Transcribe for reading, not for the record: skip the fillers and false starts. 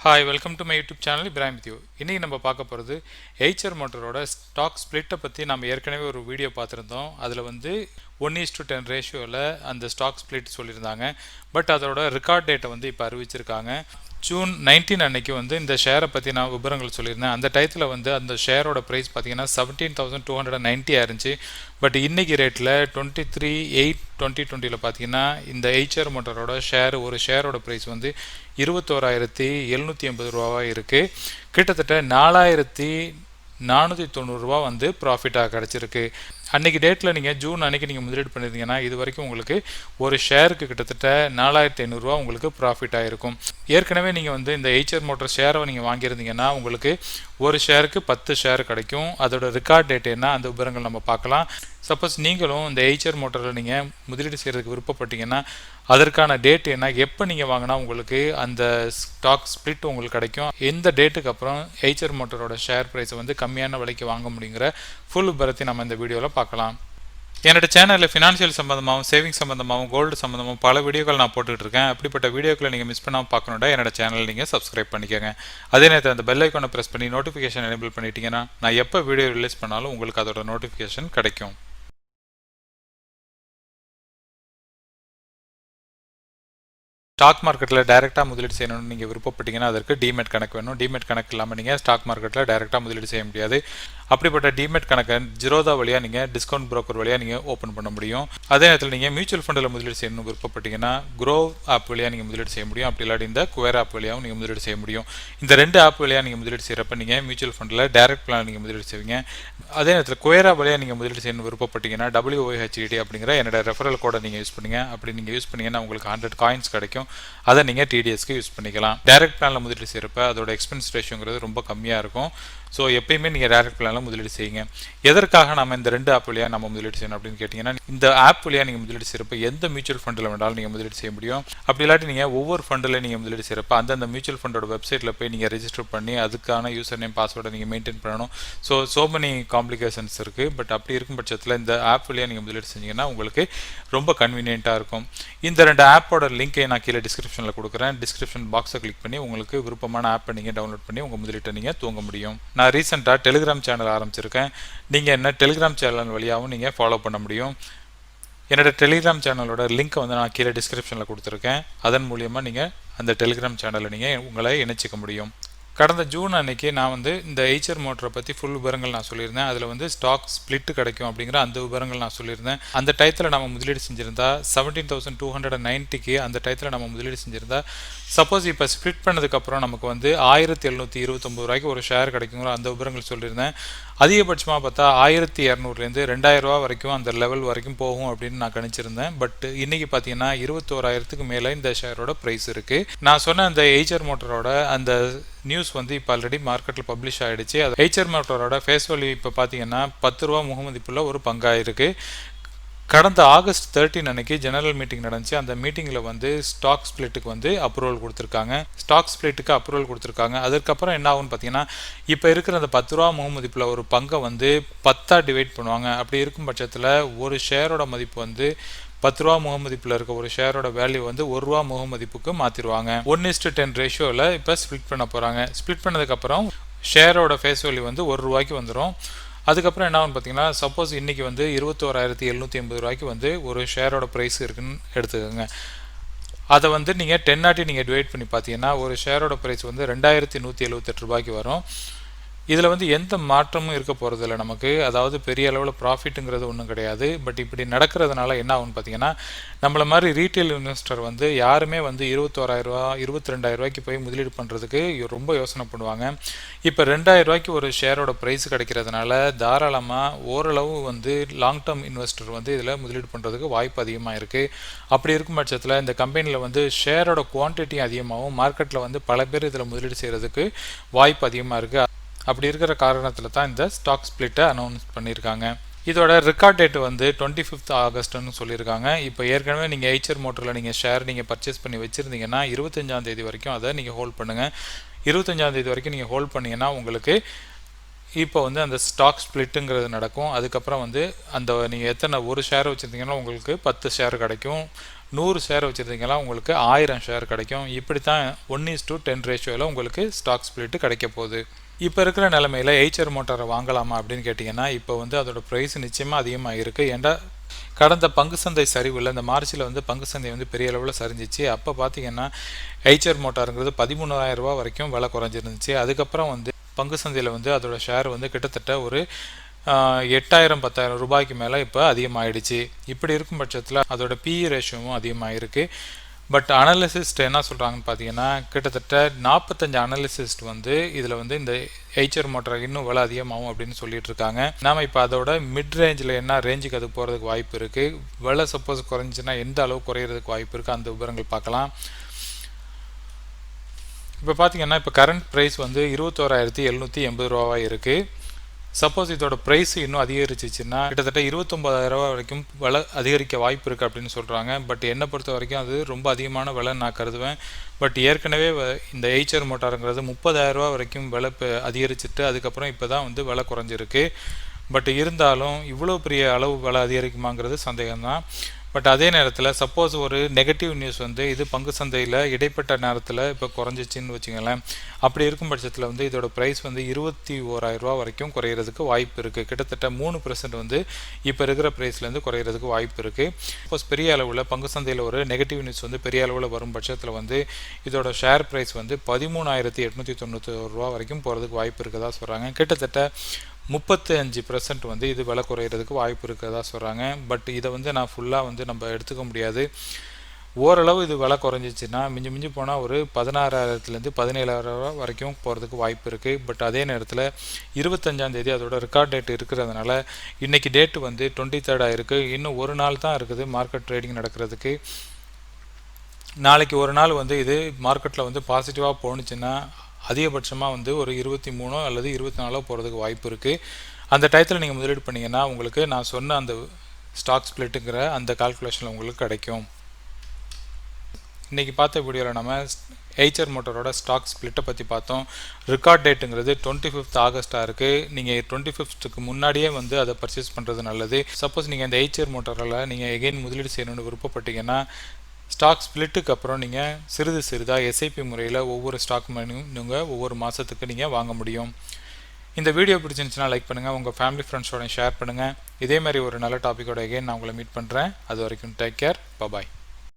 Hi, welcome to my YouTube channel. Ibrahim with you. இன்றைக்கி நம்ம பார்க்க போகிறது எய்ச்சர் மோட்டரோட ஸ்டாக் ஸ்ப்ளிட்டை பற்றி நம்ம ஏற்கனவே ஒரு வீடியோ பார்த்துருந்தோம். அதில் வந்து 1:10 ரேஷியோவில் அந்த ஸ்டாக் ஸ்ப்ளிட் சொல்லியிருந்தாங்க. பட் அதோட ரெக்கார்ட் டேட்டை வந்து இப்போ அறிவிச்சிருக்காங்க. ஜூன் 19 அன்னைக்கு வந்து இந்த ஷேரை பற்றி நான் விவரங்கள் சொல்லியிருந்தேன். அந்த டயத்தில் வந்து அந்த ஷேரோட ப்ரைஸ் பார்த்தீங்கன்னா 17,290 ஆயிருந்துச்சு. பட் இன்றைக்கி ரேட்டில் 23/8/2020 பார்த்தீங்கன்னா இந்த எய்ச்சர் மோட்டரோட ஒரு ஷேரோட ப்ரைஸ் வந்து 21,780 ரூபாவாக இருக்குது. கிட்டத்தட்ட 4,490 ரூபா வந்து ப்ராஃபிட்டாக கிடச்சிருக்கு. அன்றைக்கி டேட்டில் நீங்கள் ஜூன் அன்றைக்கி நீங்கள் முதலீடு பண்ணியிருந்தீங்கன்னா இது வரைக்கும் உங்களுக்கு ஒரு ஷேருக்கு கிட்டத்தட்ட 4,500 ரூபா உங்களுக்கு ப்ராஃபிட் ஆகிருக்கும். ஏற்கனவே நீங்கள் வந்து இந்த எய்ச்சர் மோட்டர் ஷேரை நீங்கள் வாங்கியிருந்தீங்கன்னா உங்களுக்கு ஒரு ஷேருக்கு 10 ஷேர் கிடைக்கும். அதோட ரெக்கார்ட் டேட் என்ன, அந்த விவரங்கள் நம்ம பார்க்கலாம். சப்போஸ் நீங்களும் இந்த எய்ச்சர் மோட்டரில் நீங்கள் முதலீடு செய்கிறதுக்கு விருப்பப்பட்டீங்கன்னா அதற்கான டேட் என்ன, எப்போ நீங்கள் வாங்கினா உங்களுக்கு அந்த ஸ்டாக் ஸ்ப்ளிட் உங்களுக்கு கிடைக்கும், எந்த டேட்டுக்கு அப்புறம் எய்ச்சர் மோட்டரோட ஷேர் ப்ரைஸை வந்து கம்மியான விலைக்கு வாங்க முடியுங்கிற ஃபுல் விவரத்தை நம்ம இந்த வீடியோவில் பார்க்கலாம். என்னோட சேனலில் ஃபினான்ஷியல் சம்மந்தமாகவும் சேவிங்ஸ் சம்மந்தமாகவும் கோல்டு சம்மந்தமாகவும் பல வீடியோக்கள் நான் போட்டுட்டு இருக்கேன். அப்படிப்பட்ட வீடியோக்களை நீங்கள் மிஸ் பண்ணாமல் பார்க்கணுன்னா என்னோட சேனல் நீங்கள் சப்ஸ்கிரைப் பண்ணிக்கோங்க. அதே நேரத்தில் அந்த பெல் ஐக்கானை ப்ரெஸ் பண்ணி நோட்டிஃபிகேஷன் எனேபிள் பண்ணிட்டீங்கன்னா நான் எப்போ வீடியோ ரிலீஸ் பண்ணாலும் உங்களுக்கு அதோட நோட்டிஃபிகேஷன் கிடைக்கும். ஸ்டாக் மார்க்கெட்டில் டைரெக்டாக முதலீடு செய்யணும்னு நீங்கள் விருப்பப்பட்டீங்கன்னா அதற்கு டிமெட் கணக்கு வேணும். டிமெட் கணக்கு இல்லாமல் நீங்கள் ஸ்டாக் மார்க்கெட்டில் டைரெக்டாக முதலீடு செய்ய முடியாது. அப்படிப்பட்ட டிமெட் கணக்கை ஜிரோதா வழியாக நீங்கள் டிஸ்கவுண்ட் புரோக்கர் வழியாக நீங்கள் ஓப்பன் பண்ண முடியும். அதே நேரத்தில் நீங்கள் மியூச்சுவல் ஃபண்டில் முதலீடு செய்யணும்னு விருப்பப்பட்டீங்கன்னா க்ரோவ் ஆப் வழியாக நீங்கள் முதலீடு செய்ய முடியும். அப்படி இல்லாட்டி இந்த குவேர் ஆப் வழியாகவும் நீங்கள் முதலீடு செய்ய முடியும். இந்த 2 ஆப் வழியாக நீங்கள் முதலீடு செய்கிறப்ப நீங்கள் மியூச்சுவல் ஃபண்டில் டைரக்ட் பிளான் நீங்கள் முதலீடு செய்வீங்க. அதே நேரத்தில் குவேர் ஆப் வழியாக நீங்கள் முதலீடு செய்யணும்னு விருப்பப்பட்டீங்கன்னா WYHED அப்படிங்கிற என்னோட ரெஃபரல் கோடை நீங்கள் யூஸ் பண்ணுங்க. அப்படி நீங்கள் யூஸ் பண்ணீங்கன்னா உங்களுக்கு 100 காயின்ஸ் கிடைக்கும். அதை நீங்கள் டிடிஎஸ்க்கு யூஸ் பண்ணிக்கலாம். டைரக்ட் பிளானில் முதலீடு செய்கிறப்ப அதோட எக்ஸ்பென்ஸ் ரேஷியோங்கிறது ரொம்ப கம்மியாக இருக்கும். ஸோ எப்பயுமே நீங்கள் டைரக்ட் பிளானில் முதலீடு செய்யுங்க. எதற்காக நம்ம இந்த 2 ஆப் வழியாக நம்ம முதலீடு செய்யணும் அப்படின்னு கேட்டிங்கன்னா, இந்த ஆப் வழியாக நீங்கள் முதலீடு செய்கிறப்ப எந்த மியூச்சுவல் ஃபண்டில் வேணாலும் நீங்கள் முதலீடு செய்ய முடியும். அப்படி இல்லாட்டி நீங்கள் ஒவ்வொரு ஃபண்டில் நீங்கள் முதலீடு செய்கிறப்ப அந்தந்த மியூச்சுவல் ஃபண்டோட வெப்சைட்டில் போய் நீங்கள் ரெஜிஸ்டர் பண்ணி அதுக்கான யூசர் நேம் பாஸ்வேர்டை நீங்கள் மெயின்டைன் பண்ணணும். ஸோ மெனி காம்ப்ளிகேஷன்ஸ் இருக்குது. பட் அப்படி இருக்கும் பட்சத்தில் இந்த ஆப் வழியாக நீங்கள் முதலீடு செஞ்சீங்கன்னா உங்களுக்கு ரொம்ப கன்வீனியண்ட்டாக இருக்கும். இந்த 2 ஆப்போட லிங்கை நான் கீழே டிஸ்கிரிப்ஷனில் கொடுக்குறேன். டிஸ்கிரிப்ஷன் பாக்ஸை கிளிக் பண்ணி உங்களுக்கு விருப்பமான ஆப்பை நீங்கள் டவுன்லோட் பண்ணி உங்கள் முதலீட்டை நீங்கள் தூங்க முடியும். நான் ரீசெண்டாக டெலிகிராம் சேனல் ஆரம்பிச்சிருக்கேன். நீங்கள் என்ன டெலிகிராம் சேனல் வழியாகவும் நீங்கள் ஃபாலோ பண்ண முடியும். என்னோட டெலிகிராம் சேனலோட லிங்க்கை வந்து நான் கீழே டிஸ்கிரிப்ஷனில் கொடுத்துருக்கேன். அதன் மூலியமாக நீங்கள் அந்த டெலிகிராம் சேனலை நீங்கள் உங்களை இணைச்சிக்க முடியும். கடந்த ஜூன் அன்னைக்கு நான் வந்து இந்த எய்ச்சர் மோட்டரை பற்றி ஃபுல் விவரங்கள் நான் சொல்லியிருந்தேன். அதில் வந்து ஸ்டாக் ஸ்ப்ளிட் கிடைக்கும் அப்படிங்கிற அந்த விவரங்கள் நான் சொல்லியிருந்தேன். அந்த டயத்தில் நம்ம முதலீடு செஞ்சுருந்தா 17,290க்கு அந்த டயத்தில் நம்ம முதலீடு செஞ்சுருந்தா சப்போஸ் இப்போ ஸ்ப்ளிட் பண்ணதுக்கப்புறம் நமக்கு வந்து 1,729 ரூபாய்க்கு ஒரு ஷேர் கிடைக்குங்கிற அந்த விவரங்கள் சொல்லியிருந்தேன். அதிகபட்சமாக பார்த்தா 1,200லேருந்து 2,000 ரூபா வரைக்கும் அந்த லெவல் வரைக்கும் போகும் அப்படின்னு நான் கணிச்சிருந்தேன். பட் இன்றைக்கி பார்த்தீங்கன்னா 21,000க்கு மேலே இந்த ஷேரோட ப்ரைஸ் இருக்குது. நான் சொன்ன அந்த எய்ச்சர் மோட்டரோட அந்த நியூஸ் வந்து இப்போ ஆல்ரெடி மார்க்கெட்டில் பப்ளிஷ் ஆகிடுச்சு. அது எய்ச்சர் மோட்டரோட ஃபேஸ் வேல்யூ இப்போ பார்த்தீங்கன்னா 10 ரூபா முகமதிப்புள்ள ஒரு பங்காக இருக்குது. கடந்த ஆகஸ்ட் 13 அன்னைக்கு ஜெனரல் மீட்டிங் நடந்துச்சு. அந்த மீட்டிங்கில் வந்து ஸ்டாக் ஸ்ப்ளிட்டுக்கு வந்து அப்ரூவல் கொடுத்துருக்காங்க. அதுக்கப்புறம் என்ன ஆகும்னு பார்த்தீங்கன்னா, இப்போ இருக்கிற அந்த 10 ரூபா முகமதிப்பில் ஒரு பங்கை வந்து 10ஆக டிவைட் பண்ணுவாங்க. அப்படி இருக்கும் பட்சத்தில் ஒரு ஷேரோட மதிப்பு வந்து 10 ரூபா முகமதிப்பில் இருக்க ஒரு ஷேரோட வேல்யூ வந்து 1 ரூபா முகமதிப்புக்கு மாற்றிடுவாங்க. 1:10 ரேஷியோவில் இப்போ ஸ்ப்ளிட் பண்ண போகிறாங்க. ஸ்ப்ளிட் பண்ணதுக்கப்புறம் ஷேரோட ஃபேஸ் வேல்யூ வந்து 1 ரூபாய்க்கு வந்துடும். அதுக்கப்புறம் என்ன ஆகும்னு பார்த்தீங்கன்னா, சப்போஸ் இன்றைக்கி வந்து 21,780 ரூபாய்க்கு வந்து ஒரு ஷேரோட ப்ரைஸ் இருக்குன்னு எடுத்துக்கோங்க. அதை வந்து நீங்கள் 10 நீங்கள் டிவைட் பண்ணி பார்த்தீங்கன்னா ஒரு ஷேரோட ப்ரைஸ் வந்து 2,178 ரூபாய்க்கு வரும். இதில் வந்து எந்த மாற்றமும் இருக்க போகிறதில்ல நமக்கு. அதாவது பெரிய அளவில் ப்ராஃபிட்டுங்கிறது ஒன்றும் கிடையாது. பட் இப்படி நடக்கிறதுனால என்ன ஆகும்னு பார்த்தீங்கன்னா, நம்மளை மாதிரி ரீட்டைல் இன்வெஸ்டர் வந்து யாருமே வந்து 21,000 ரூபா 22,000 ரூபாய்க்கு போய் முதலீடு பண்ணுறதுக்கு ரொம்ப யோசனை பண்ணுவாங்க. இப்போ 2,000 ரூபாய்க்கு ஒரு ஷேரோட ப்ரைஸ் கிடைக்கிறதுனால தாராளமாக ஓரளவு வந்து லாங் டேர்ம் இன்வெஸ்டர் வந்து இதில் முதலீடு பண்ணுறதுக்கு வாய்ப்பு அதிகமாக இருக்குது. அப்படி இருக்கும் பட்சத்தில் இந்த கம்பெனியில் வந்து ஷேரோட குவான்டிட்டி அதிகமாகவும் மார்க்கெட்டில் வந்து பல பேர் இதில் முதலீடு செய்கிறதுக்கு வாய்ப்பு அதிகமாக இருக்குது. அப்படி இருக்கிற காரணத்தில் தான் இந்த ஸ்டாக் ஸ்ப்ளிட்டை அனௌன்ஸ் பண்ணியிருக்காங்க. இதோட ரெக்கார்ட் டேட் வந்து 25 ஆகஸ்ட்னு சொல்லியிருக்காங்க. இப்போ ஏற்கனவே நீங்கள் எய்ச்சர் மோட்டரில் நீங்கள் ஷேர் நீங்கள் பர்ச்சேஸ் பண்ணி வச்சுருந்தீங்கன்னா 25ஆம் தேதி வரைக்கும் அதை நீங்கள் ஹோல்ட் பண்ணுங்கள். 25ஆம் தேதி வரைக்கும் நீங்கள் ஹோல்ட் பண்ணிங்கன்னா உங்களுக்கு இப்போ வந்து அந்த ஸ்டாக் ஸ்ப்ளிட்டுங்கிறது நடக்கும். அதுக்கப்புறம் வந்து அந்த நீங்கள் எத்தனை ஒரு ஷேர் வச்சுருந்தீங்கன்னா உங்களுக்கு 10 ஷேர் கிடைக்கும். 100 ஷேர் வச்சுருந்தீங்கன்னா உங்களுக்கு 1000 ஷேர் கிடைக்கும். இப்படி தான் 1:10 ரேஷியோவில் உங்களுக்கு ஸ்டாக் ஸ்பிளிட் கிடைக்க போகுது. இப்போ இருக்கிற நிலமையில் எய்ச்சர் மோட்டாரை வாங்கலாமா அப்படின்னு கேட்டிங்கன்னா இப்போ வந்து அதோட ப்ரைஸ் நிச்சயமாக அதிகமாக இருக்குது. ஏன்டா கடந்த பங்கு சந்தை சரிவில் இந்த மார்ச்சில் வந்து பங்கு சந்தை வந்து பெரிய அளவில் சரிஞ்சிச்சு. அப்போ பார்த்தீங்கன்னா எய்ச்சர் மோட்டாருங்கிறது 13,000 ரூபா வரைக்கும் விலை குறைஞ்சிருந்துச்சு. அதுக்கப்புறம் வந்து பங்கு சந்தையில் வந்து அதோட ஷேர் வந்து கிட்டத்தட்ட ஒரு 8,000-10,000 ரூபாய்க்கு மேலே இப்போ அதிகமாகிடுச்சு. இப்படி இருக்கும் பட்சத்தில் அதோட பிஇ ரேஷியோவும் அதிகமாகிருக்கு. பட் அனலிசிஸ்ட் என்ன சொல்கிறாங்கன்னு பார்த்தீங்கன்னா கிட்டத்தட்ட 45 அனலிசிஸ்ட் வந்து இதில் வந்து இந்த எய்ச்சர் மோட்டார் இன்னும் விலை அதிகமாகும் அப்படின்னு சொல்லிட்டு இருக்காங்க. நாம் இப்போ அதோட மிட் ரேஞ்சில் என்ன ரேஞ்சுக்கு அது போகிறதுக்கு வாய்ப்பு இருக்குது, விலை சப்போஸ் குறைஞ்சின்னா எந்த அளவு குறையிறதுக்கு வாய்ப்பு இருக்குது, அந்த விவரங்கள் பார்க்கலாம். இப்போ பார்த்தீங்கன்னா இப்போ கரண்ட் ப்ரைஸ் வந்து 21,780 ரூபாவாக இருக்குது. சப்போஸ் இதோட ப்ரைஸ் இன்னும் அதிகரிச்சிச்சுன்னா கிட்டத்தட்ட 29,000 ரூபா வரைக்கும் விலை அதிகரிக்க வாய்ப்பு இருக்குது அப்படின்னு சொல்கிறாங்க. பட் என்னை பொறுத்த வரைக்கும் அது ரொம்ப அதிகமான விலை நான் கருதுவேன். பட் ஏற்கனவே இந்த எய்ச்சர் மோட்டாருங்கிறது 30,000 ரூபா வரைக்கும் விலை அதிகரிச்சுட்டு அதுக்கப்புறம் இப்போ தான் வந்து விலை குறைஞ்சிருக்கு. பட் இருந்தாலும் இவ்வளோ பெரிய அளவு விலை அதிகரிக்குமாங்கிறது சந்தேகம்தான். பட் அதே நேரத்தில் சப்போஸ் ஒரு நெகட்டிவ் நியூஸ் வந்து இது பங்கு சந்தையில் இடைப்பட்ட நேரத்தில் இப்போ குறைஞ்சிச்சின்னு வச்சுங்களேன். அப்படி இருக்கும் பட்சத்தில் வந்து இதோட ப்ரைஸ் வந்து 21,000 ரூபா வரைக்கும் குறையிறதுக்கு வாய்ப்பு இருக்குது. கிட்டத்தட்ட 3% வந்து இப்போ இருக்கிற ப்ரைஸ்லேருந்து குறையிறதுக்கு வாய்ப்பு இருக்குது. சப்போஸ் பெரிய அளவில் பங்கு சந்தையில் ஒரு நெகட்டிவ் நியூஸ் வந்து பெரிய அளவில் வரும் பட்சத்தில் வந்து இதோட ஷேர் ப்ரைஸ் வந்து 13,891 ரூபா வரைக்கும் போகிறதுக்கு வாய்ப்பு இருக்கிறதா சொல்கிறாங்க. கிட்டத்தட்ட 35% வந்து இது விலை குறையிறதுக்கு வாய்ப்பு இருக்கிறதா சொல்கிறாங்க. பட் இதை வந்து நான் ஃபுல்லாக வந்து நம்ம எடுத்துக்க முடியாது. ஓரளவு இது விலை குறைஞ்சிச்சின்னா மிஞ்சி போனால் ஒரு 16,000லேருந்து 17,000 ரூபா வரைக்கும் போகிறதுக்கு வாய்ப்பு இருக்குது. பட் அதே நேரத்தில் 25ஆம் தேதி அதோட ரெக்கார்ட் டேட் இருக்கிறதுனால இன்றைக்கி டேட்டு வந்து 23rd இருக்குது. இன்னும் ஒரு நாள் தான் இருக்குது மார்க்கெட் ட்ரேடிங் நடக்கிறதுக்கு. நாளைக்கு ஒரு நாள் வந்து இது மார்க்கெட்டில் வந்து பாசிட்டிவாக போணுச்சுன்னா அதிகபட்சமாக வந்து ஒரு 23 அல்லது 24 போகிறதுக்கு வாய்ப்பு இருக்குது. அந்த டயத்தில் நீங்கள் முதலீடு பண்ணிங்கன்னா உங்களுக்கு நான் சொன்ன அந்த ஸ்டாக் ஸ்பிளிட்டுங்கிற அந்த கால்குலேஷனில் உங்களுக்கு கிடைக்கும். இன்றைக்கி பார்த்த வீடியோவில் நம்ம எய்ச்சர் மோட்டாரோட ஸ்டாக் ஸ்பிளிட்டை பற்றி பார்த்தோம். ரெக்கார்ட் டேட்டுங்கிறது 25th ஆகஸ்ட்டாக இருக்குது. நீங்கள் 25th முன்னாடியே வந்து அதை பர்ச்சேஸ் பண்ணுறது நல்லது. சப்போஸ் நீங்கள் இந்த எய்ச்சர் மோட்டாரில் நீங்கள் எகெயின் முதலீடு செய்யணும்னு விருப்பப்பட்டீங்கன்னா ஸ்டாக் ஸ்பிளிட்டுக்கு அப்புறம் நீங்கள் சிறிதாக எஸ்ஐபி முறையில் ஒவ்வொரு ஸ்டாக் மணியும் நீங்கள் ஒவ்வொரு மாதத்துக்கு நீங்கள் வாங்க முடியும். இந்த வீடியோ பிடிச்சிருந்துச்சுன்னா லைக் பண்ணுங்கள், உங்கள் ஃபேமிலி ஃப்ரெண்ட்ஸோட ஷேர் பண்ணுங்கள். இதே மாதிரி ஒரு நல்ல டாப்பிக்கோட எகெயின் நான் உங்களை மீட் பண்ணுறேன். அது வரைக்கும் டேக் கேர், பாய்.